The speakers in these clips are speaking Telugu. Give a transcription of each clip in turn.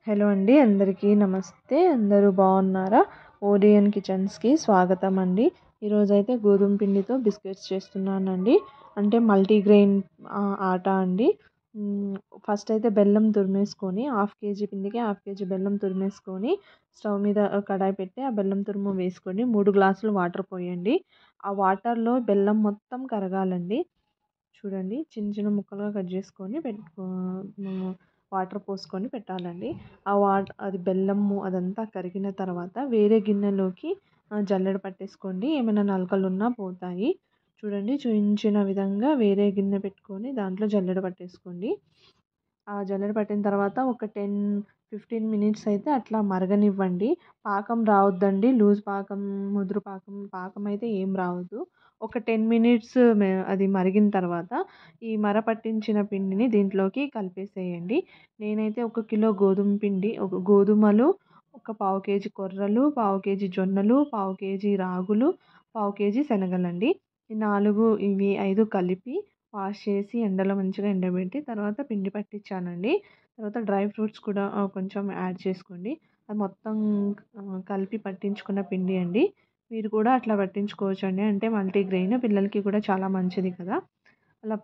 హలో అండి, అందరికీ నమస్తే. అందరూ బాగున్నారా? ఓడియన్ కిచెన్స్కి స్వాగతం అండి. ఈరోజైతే గోధుమ పిండితో బిస్కెట్స్ చేస్తున్నానండి. అంటే మల్టీగ్రెయిన్ ఆట అండి. ఫస్ట్ అయితే బెల్లం తురిమేసుకొని, హాఫ్ కేజీ పిండికి హాఫ్ కేజీ బెల్లం తురిమేసుకొని స్టవ్ మీద కడాయి పెట్టి ఆ బెల్లం తురుము వేసుకొని 3 గ్లాసులు వాటర్ పోయండి. ఆ వాటర్లో బెల్లం మొత్తం కరగాలండి. చూడండి, చిన్న చిన్న ముక్కలుగా కట్ చేసుకొని వాటర్ పోసుకొని పెట్టాలండి. అది బెల్లము అదంతా కరిగిన తర్వాత వేరే గిన్నెలోకి జల్లెడ పట్టేసుకోండి. ఏమైనా నలకలు ఉన్నా పోతాయి. చూడండి, చూపించిన విధంగా వేరే గిన్నె పెట్టుకొని దాంట్లో జల్లెడ పట్టేసుకోండి. ఆ జల్లెడ పట్టిన తర్వాత ఒక 10-15 మినిట్స్ అయితే అట్లా మరగనివ్వండి. పాకం రావద్దండి, లూజ్ పాకం, ముదురు పాకం అయితే ఏం రావద్దు. ఒక 10 మినిట్స్ అది మరిగిన తర్వాత ఈ పట్టించిన పిండిని దీంట్లోకి కలిపేసేయండి. నేనైతే 1 కిలో గోధుమ పిండి, ఒక గోధుమలు, ఒక పావు కేజీ కొర్రలు, పావు కేజీ జొన్నలు, పావు కేజీ రాగులు, పావు కేజీ శనగలండి. ఈ 5 కలిపి వాష్ చేసి ఎండలో మంచిగా ఎండబెట్టి తర్వాత పిండి పట్టించానండి. తర్వాత డ్రై ఫ్రూట్స్ కూడా కొంచెం యాడ్ చేసుకోండి. అది మొత్తం కలిపి పట్టించుకున్న పిండి అండి. మీరు కూడా అట్లా పట్టించుకోవచ్చండి. అంటే మల్టీగ్రెయిన్ పిల్లలకి కూడా చాలా మంచిది కదా. అలా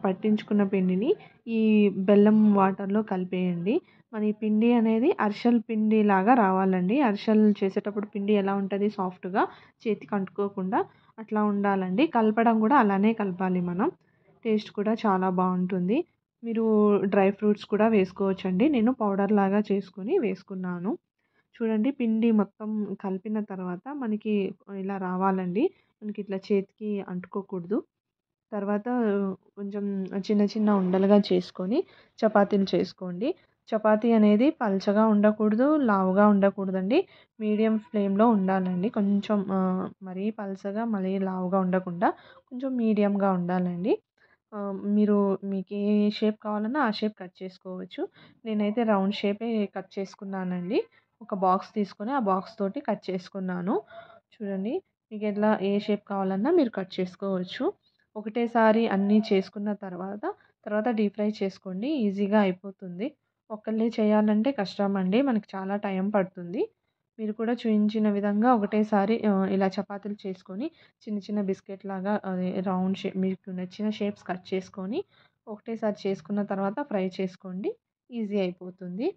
పట్టించుకున్న పిండిని ఈ బెల్లం వాటర్లో కలిపేయండి. మన ఈ పిండి అనేది అరిసెల పిండి లాగా రావాలండి. అరిసెలు చేసేటప్పుడు పిండి ఎలా ఉంటుంది, సాఫ్ట్గా చేతికి అంటుకోకుండా అట్లా ఉండాలండి. కలపడం కూడా అలానే కలపాలి మనం. టేస్ట్ కూడా చాలా బాగుంటుంది. మీరు డ్రై ఫ్రూట్స్ కూడా వేసుకోవచ్చండి. నేను పౌడర్ లాగా చేసుకొని వేసుకున్నాను. చూడండి, పిండి మొత్తం కలిపిన తర్వాత మనకి ఇలా రావాలండి. మనకి ఇట్లా చేతికి అంటుకోకూడదు. తర్వాత కొంచెం చిన్న చిన్న ఉండలుగా చేసుకొని చపాతీలు చేసుకోండి. చపాతీ అనేది పల్చగా ఉండకూడదు, లావుగా ఉండకూడదండి. మీడియం ఫ్లేమ్లో ఉండాలండి. కొంచెం మరీ పల్చగా మరీ లావుగా ఉండకుండా కొంచెం మీడియంగా ఉండాలండి. మీకు ఏ షేప్ కావాలన్నా ఆ షేప్ కట్ చేసుకోవచ్చు. నేనైతే రౌండ్ షేపే కట్ చేసుకున్నానండి. ఒక బాక్స్ తీసుకొని ఆ బాక్స్ తోటి కట్ చేసుకున్నాను. చూడండి, మీకు ఏ షేప్ కావాలన్నా మీరు కట్ చేసుకోవచ్చు. ఒకటేసారి అన్నీ చేసుకున్న తర్వాత డీప్ ఫ్రై చేసుకోండి. ఈజీగా అయిపోతుంది. ఒక్కళ్ళే చేయాలంటే కష్టం అండి, మనకి చాలా టైం పడుతుంది. మీరు కూడా చూపించిన విధంగా ఒకటేసారి ఇలా చపాతీలు చేసుకొని చిన్న చిన్న బిస్కెట్ లాగా అది రౌండ్ షేప్ మీకు నచ్చిన షేప్స్ కట్ చేసుకొని ఒకటేసారి చేసుకున్న తర్వాత ఫ్రై చేసుకోండి. ఈజీ అయిపోతుంది.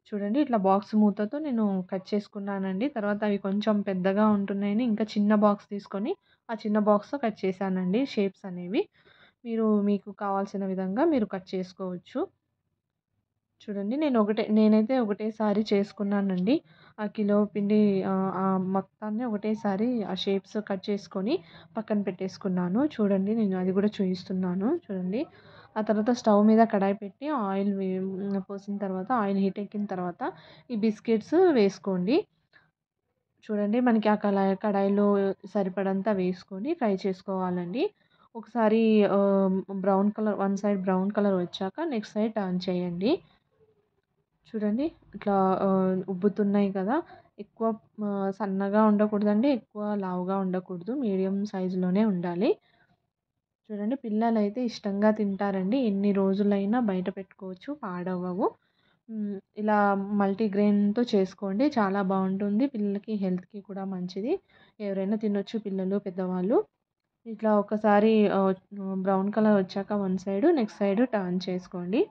చూడండి, ఇట్లా బాక్స్ మూతతో నేను కట్ చేసుకున్నానండి. తర్వాత అవి కొంచెం పెద్దగా ఉంటున్నాయని ఇంకా చిన్న బాక్స్ తీసుకొని ఆ చిన్న బాక్స్తో కట్ చేశానండి షేప్స్ అనేవి. మీకు కావాల్సిన విధంగా మీరు కట్ చేసుకోవచ్చు. చూడండి, నేనైతే ఒకటేసారి చేసుకున్నానండి. ఆ కిలో పిండి మొత్తాన్ని ఒకటేసారి ఆ షేప్స్ కట్ చేసుకొని పక్కన పెట్టేసుకున్నాను. చూడండి, నేను అది కూడా చూపిస్తున్నాను. చూడండి, ఆ తర్వాత స్టవ్ మీద కడాయి పెట్టి ఆయిల్ పోసిన తర్వాత ఆయిల్ హీట్ ఎక్కిన తర్వాత ఈ బిస్కెట్స్ వేసుకోండి. చూడండి, మనకి ఆ కడాయిలో సరిపడంతా వేసుకొని ఫ్రై చేసుకోవాలండి. ఒకసారి brown colour, one side brown colour వచ్చాక నెక్స్ట్ సైడ్ టర్న్ చేయండి. చూడండి, ఇట్లా ఉబ్బుతున్నాయి కదా. ఎక్కువ సన్నగా ఉండకూడదండి, ఎక్కువ లావుగా ఉండకూడదు. మీడియం సైజులోనే ఉండాలి. చూడండి, పిల్లలు అయితే ఇష్టంగా తింటారండి. ఎన్ని రోజులైనా బయట పెట్టుకోవచ్చు, పాడవ్వవు. ఇలా మల్టీగ్రెయిన్తో చేసుకోండి, చాలా బాగుంటుంది. పిల్లలకి హెల్త్కి కూడా మంచిది. ఎవరైనా తినొచ్చు, పిల్లలు, పెద్దవాళ్ళు. ఇట్లా ఒకసారి బ్రౌన్ కలర్ వచ్చాక one side, next side turn చేసుకోండి.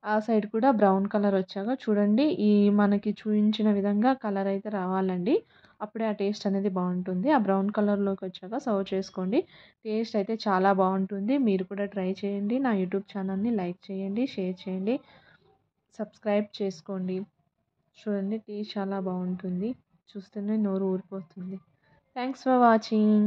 ఆ సైడ్ కూడా బ్రౌన్ కలర్ వచ్చాక చూడండి, మనకి చూపించిన విధంగా కలర్ అయితే రావాలండి. అప్పుడే ఆ టేస్ట్ అనేది బాగుంటుంది. ఆ బ్రౌన్ కలర్లోకి వచ్చాక సర్వ్ చేసుకోండి. టేస్ట్ అయితే చాలా బాగుంటుంది. మీరు కూడా ట్రై చేయండి. నా యూట్యూబ్ ఛానల్ని లైక్ చేయండి, షేర్ చేయండి, సబ్స్క్రైబ్ చేసుకోండి. చూడండి, టేస్ట్ చాలా బాగుంటుంది. చూస్తేనే నోరు ఊరిపోతుంది. Thanks for watching.